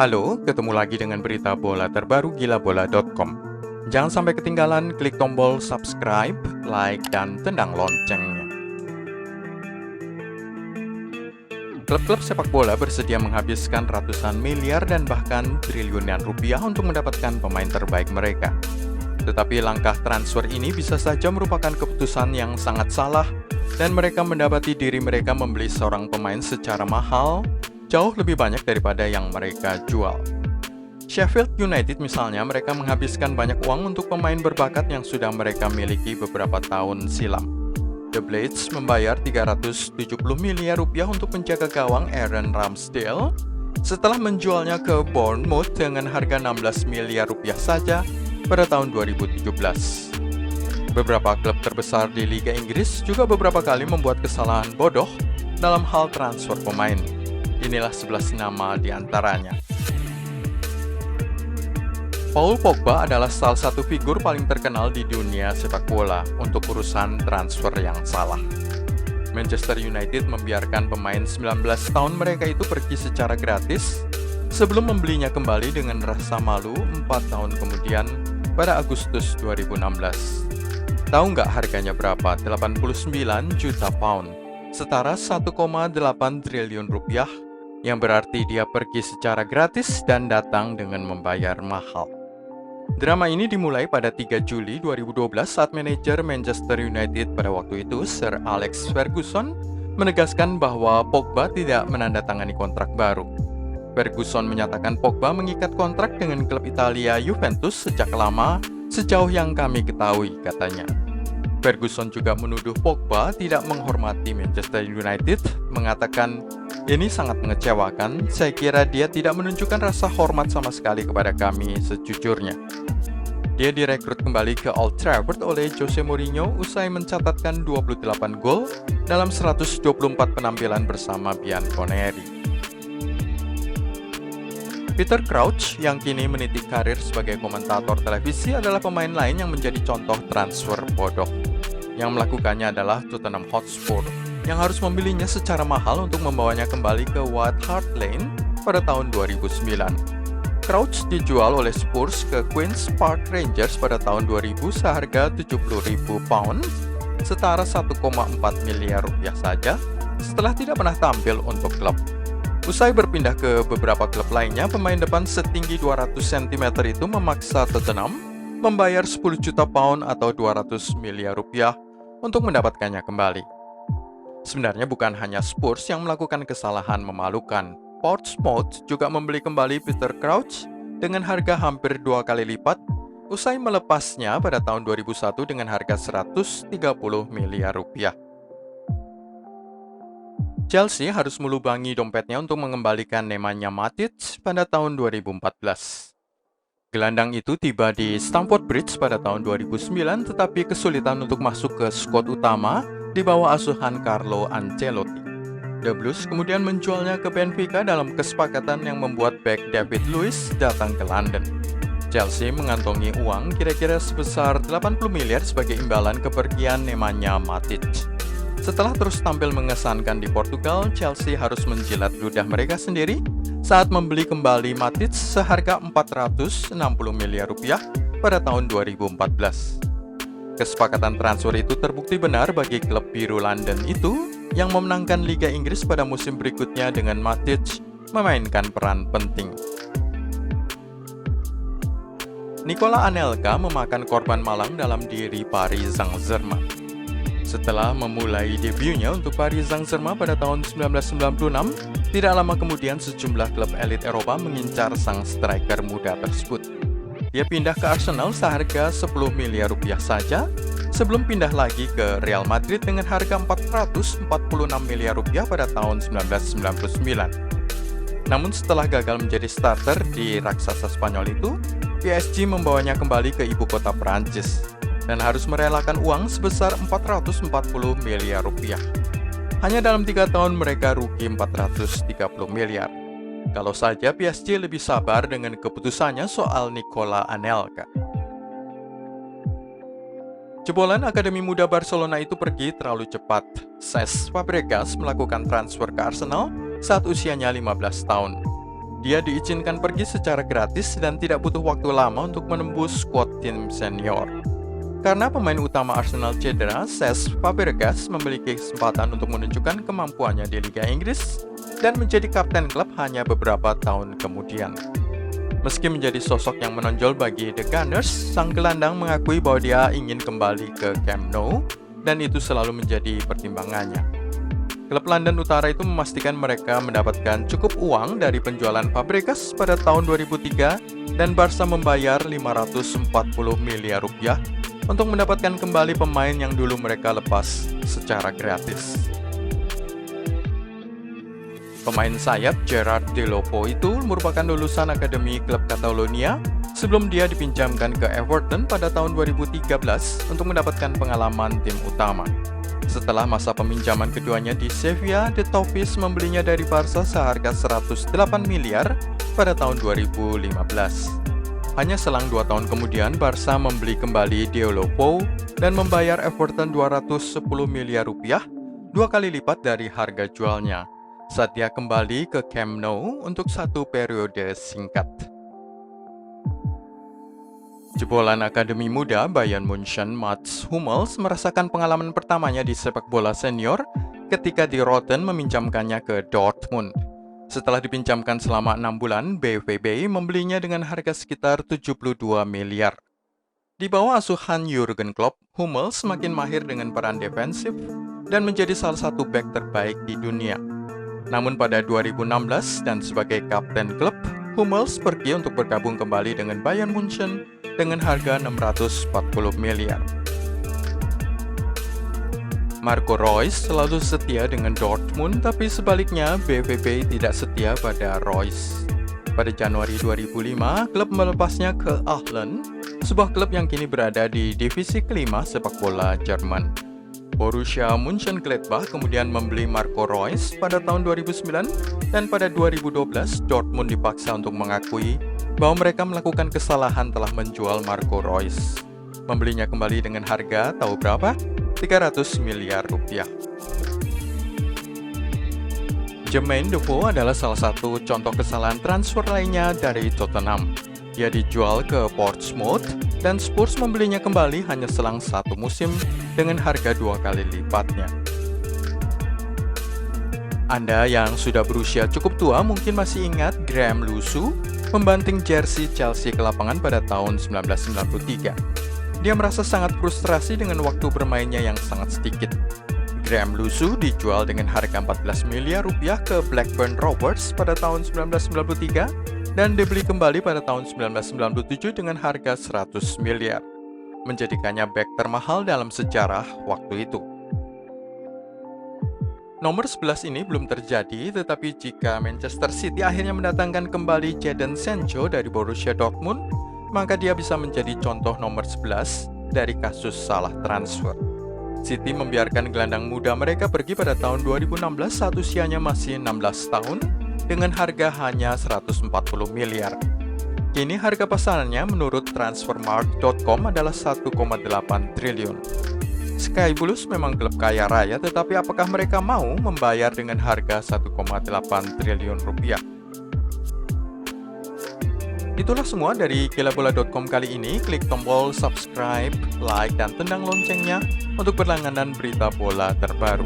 Halo, ketemu lagi dengan berita bola terbaru gilabola.com. Jangan sampai ketinggalan, klik tombol subscribe, like, dan tendang loncengnya. Klub-klub sepak bola bersedia menghabiskan ratusan miliar dan bahkan triliunan rupiah untuk mendapatkan pemain terbaik mereka. Tetapi langkah transfer ini bisa saja merupakan keputusan yang sangat salah dan mereka mendapati diri mereka membeli seorang pemain secara mahal jauh lebih banyak daripada yang mereka jual. Sheffield United misalnya, mereka menghabiskan banyak uang untuk pemain berbakat yang sudah mereka miliki beberapa tahun silam. The Blades membayar 370 miliar rupiah untuk penjaga gawang Aaron Ramsdale setelah menjualnya ke Bournemouth dengan harga 16 miliar rupiah saja pada tahun 2017. Beberapa klub terbesar di Liga Inggris juga beberapa kali membuat kesalahan bodoh dalam hal transfer pemain. Inilah 11 nama di antaranya. Paul Pogba adalah salah satu figur paling terkenal di dunia sepak bola untuk urusan transfer yang salah. Manchester United membiarkan pemain 19 tahun mereka itu pergi secara gratis sebelum membelinya kembali dengan rasa malu 4 tahun kemudian pada Agustus 2016. Tahu nggak harganya berapa? 89 juta pound, setara 1,8 triliun rupiah, yang berarti dia pergi secara gratis dan datang dengan membayar mahal. Drama ini dimulai pada 3 Juli 2012 saat manajer Manchester United pada waktu itu, Sir Alex Ferguson, menegaskan bahwa Pogba tidak menandatangani kontrak baru. Ferguson menyatakan Pogba mengikat kontrak dengan klub Italia Juventus sejak lama, sejauh yang kami ketahui, katanya. Ferguson juga menuduh Pogba tidak menghormati Manchester United, mengatakan, "Ini sangat mengecewakan, saya kira dia tidak menunjukkan rasa hormat sama sekali kepada kami sejujurnya." Dia direkrut kembali ke Old Trafford oleh Jose Mourinho usai mencatatkan 28 gol dalam 124 penampilan bersama Bianconeri. Peter Crouch yang kini meniti karir sebagai komentator televisi adalah pemain lain yang menjadi contoh transfer bodoh. Yang melakukannya adalah Tottenham Hotspur, yang harus membelinya secara mahal untuk membawanya kembali ke White Hart Lane pada tahun 2009. Crouch dijual oleh Spurs ke Queen's Park Rangers pada tahun 2000 seharga 70.000 pound, setara 1,4 miliar rupiah saja, setelah tidak pernah tampil untuk klub. Usai berpindah ke beberapa klub lainnya, pemain depan setinggi 200 cm itu memaksa Tottenham membayar 10 juta pound atau 200 miliar rupiah untuk mendapatkannya kembali. Sebenarnya bukan hanya Spurs yang melakukan kesalahan memalukan. Portsmouth juga membeli kembali Peter Crouch dengan harga hampir 2 kali lipat usai melepasnya pada tahun 2001 dengan harga 130 miliar rupiah. Chelsea harus melubangi dompetnya untuk mengembalikan Nemanja Matic pada tahun 2014. Gelandang itu tiba di Stamford Bridge pada tahun 2009 tetapi kesulitan untuk masuk ke skuad utama di bawah asuhan Carlo Ancelotti. The Blues kemudian menjualnya ke Benfica dalam kesepakatan yang membuat bek David Luiz datang ke London. Chelsea mengantongi uang kira-kira sebesar 80 miliar sebagai imbalan kepergian Nemanja Matic. Setelah terus tampil mengesankan di Portugal, Chelsea harus menjilat ludah mereka sendiri saat membeli kembali Matic seharga 460 miliar rupiah pada tahun 2014. Kesepakatan transfer itu terbukti benar bagi klub biru London itu yang memenangkan Liga Inggris pada musim berikutnya dengan Matic memainkan peran penting. Nicola Anelka memakan korban malang dalam diri Paris Saint-Germain. Setelah memulai debutnya untuk Paris Saint-Germain pada tahun 1996, tidak lama kemudian sejumlah klub elit Eropa mengincar sang striker muda tersebut. Dia pindah ke Arsenal seharga 10 miliar rupiah saja, sebelum pindah lagi ke Real Madrid dengan harga 446 miliar rupiah pada tahun 1999. Namun setelah gagal menjadi starter di raksasa Spanyol itu, PSG membawanya kembali ke ibu kota Perancis dan harus merelakan uang sebesar 440 miliar rupiah. Hanya dalam 3 tahun mereka rugi 430 miliar. Kalau saja PSG lebih sabar dengan keputusannya soal Nicola Anelka. Jebolan Akademi Muda Barcelona itu pergi terlalu cepat. Cesc Fabregas melakukan transfer ke Arsenal saat usianya 15 tahun. Dia diizinkan pergi secara gratis dan tidak butuh waktu lama untuk menembus skuad tim senior. Karena pemain utama Arsenal cedera, Cesc Fabregas memiliki kesempatan untuk menunjukkan kemampuannya di Liga Inggris dan menjadi kapten klub hanya beberapa tahun kemudian. Meski menjadi sosok yang menonjol bagi The Gunners, sang gelandang mengakui bahwa dia ingin kembali ke Camp Nou dan itu selalu menjadi pertimbangannya. Klub London Utara itu memastikan mereka mendapatkan cukup uang dari penjualan Fabregas pada tahun 2003 dan Barca membayar 540 miliar rupiah untuk mendapatkan kembali pemain yang dulu mereka lepas secara gratis. Pemain sayap Gerard Deulofeu itu merupakan lulusan Akademi Klub Catalonia sebelum dia dipinjamkan ke Everton pada tahun 2013 untuk mendapatkan pengalaman tim utama. Setelah masa peminjaman keduanya di Sevilla, The Toffees membelinya dari Barca seharga 108 miliar pada tahun 2015. Hanya selang 2 tahun kemudian, Barca membeli kembali Deulofeu dan membayar Everton 210 miliar rupiah, 2 kali lipat dari harga jualnya, saat dia kembali ke Camp Nou untuk satu periode singkat. Jebolan Akademi Muda Bayern Munchen Mats Hummels merasakan pengalaman pertamanya di sepak bola senior ketika Di Roten meminjamkannya ke Dortmund. Setelah dipinjamkan selama 6 bulan, BVB membelinya dengan harga sekitar 72 miliar. Di bawah asuhan Jurgen Klopp, Hummels semakin mahir dengan peran defensif dan menjadi salah satu bek terbaik di dunia. Namun pada 2016 dan sebagai kapten klub, Hummels pergi untuk bergabung kembali dengan Bayern Munchen dengan harga 640 miliar. Marco Reus selalu setia dengan Dortmund, tapi sebaliknya BVB tidak setia pada Reus. Pada Januari 2005, klub melepasnya ke Aachen, sebuah klub yang kini berada di divisi kelima sepak bola Jerman. Borussia Mönchengladbach kemudian membeli Marco Reus pada tahun 2009 dan pada 2012 Dortmund dipaksa untuk mengakui bahwa mereka melakukan kesalahan telah menjual Marco Reus. Membelinya kembali dengan harga, tahu berapa? 300 miliar rupiah. Jermaine Defoe adalah salah satu contoh kesalahan transfer lainnya dari Tottenham. Dia dijual ke Portsmouth dan Spurs membelinya kembali hanya selang 1 musim dengan harga 2 kali lipatnya. Anda yang sudah berusia cukup tua mungkin masih ingat Graham Lusu membanting jersey Chelsea ke lapangan pada tahun 1993. Dia merasa sangat frustrasi dengan waktu bermainnya yang sangat sedikit. Graham Lusu dijual dengan harga 14 miliar rupiah ke Blackburn Rovers pada tahun 1993 dan dibeli kembali pada tahun 1997 dengan harga 100 miliar, menjadikannya bek termahal dalam sejarah waktu itu. Nomor 11 ini belum terjadi, tetapi jika Manchester City akhirnya mendatangkan kembali Jadon Sancho dari Borussia Dortmund, maka dia bisa menjadi contoh nomor 11 dari kasus salah transfer. City membiarkan gelandang muda mereka pergi pada tahun 2016 saat usianya masih 16 tahun dengan harga hanya 140 miliar. Kini harga pasarannya menurut transfermarkt.com adalah 1,8 triliun. Sky Blues memang klub kaya raya, tetapi apakah mereka mau membayar dengan harga 1,8 triliun rupiah? Itulah semua dari kilabola.com kali ini. Klik tombol subscribe, like, dan tendang loncengnya untuk berlangganan berita bola terbaru.